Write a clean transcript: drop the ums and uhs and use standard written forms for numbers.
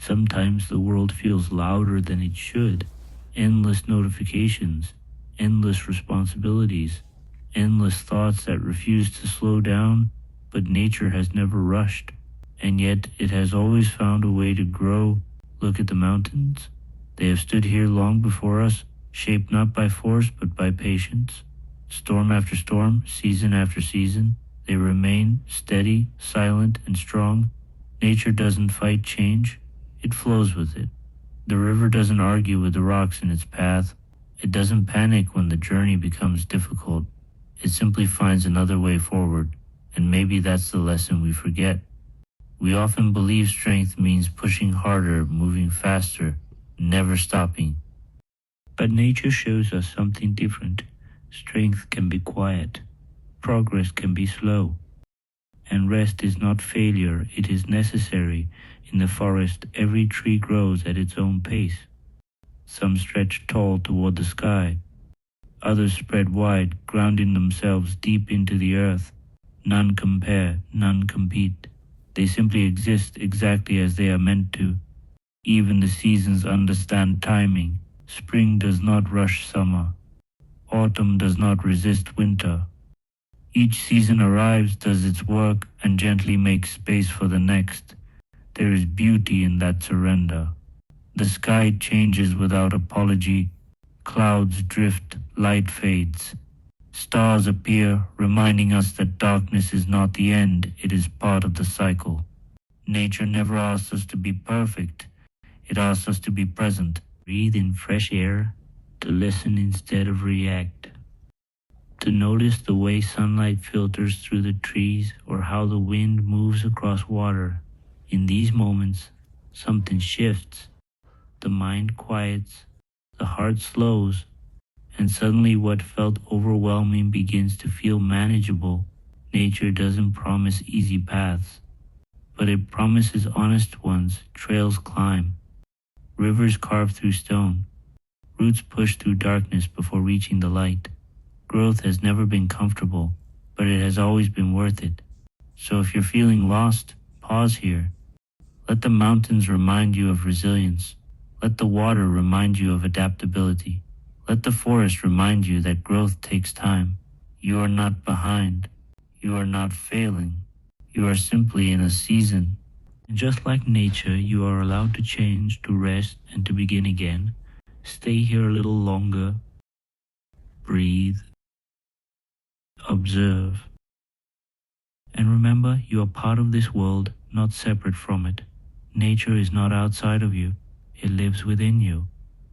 Sometimes the world feels louder than it should. Endless notifications, endless responsibilities, endless thoughts that refuse to slow down, but nature has never rushed, and yet it has always found a way to grow. Look at the mountains. They have stood here long before us, shaped not by force but by patience. Storm after storm, season after season, they remain steady, silent, and strong. Nature doesn't fight change, it flows with it. The river doesn't argue with the rocks in its path. It doesn't panic when the journey becomes difficult. It simply finds another way forward, and maybe that's the lesson we forget. We often believe strength means pushing harder, moving faster, never stopping. But nature shows us something different. Strength can be quiet. Progress can be slow. And rest is not failure, it is necessary. In the forest, every tree grows at its own pace. Some stretch tall toward the sky. Others spread wide, grounding themselves deep into the earth. None compare, none compete. They simply exist exactly as they are meant to. Even the seasons understand timing. Spring does not rush summer. Autumn does not resist winter. Each season arrives, does its work, and gently makes space for the next. There is beauty in that surrender. The sky changes without apology. Clouds drift, light fades. Stars appear, reminding us that darkness is not the end, it is part of the cycle. Nature never asks us to be perfect. It asks us to be present. Breathe in fresh air, to listen instead of react. To notice the way sunlight filters through the trees or how the wind moves across water. In these moments, something shifts. The mind quiets, the heart slows, and suddenly what felt overwhelming begins to feel manageable. Nature doesn't promise easy paths, but it promises honest ones. Trails climb, rivers carve through stone, roots push through darkness before reaching the light. Growth has never been comfortable, but it has always been worth it. So if you're feeling lost, pause here. Let the mountains remind you of resilience. Let the water remind you of adaptability. Let the forest remind you that growth takes time. You are not behind. You are not failing. You are simply in a season. And just like nature, you are allowed to change, to rest, and to begin again. Stay here a little longer. Breathe. Observe. And remember, you are part of this world, not separate from it. Nature is not outside of you. It lives within you.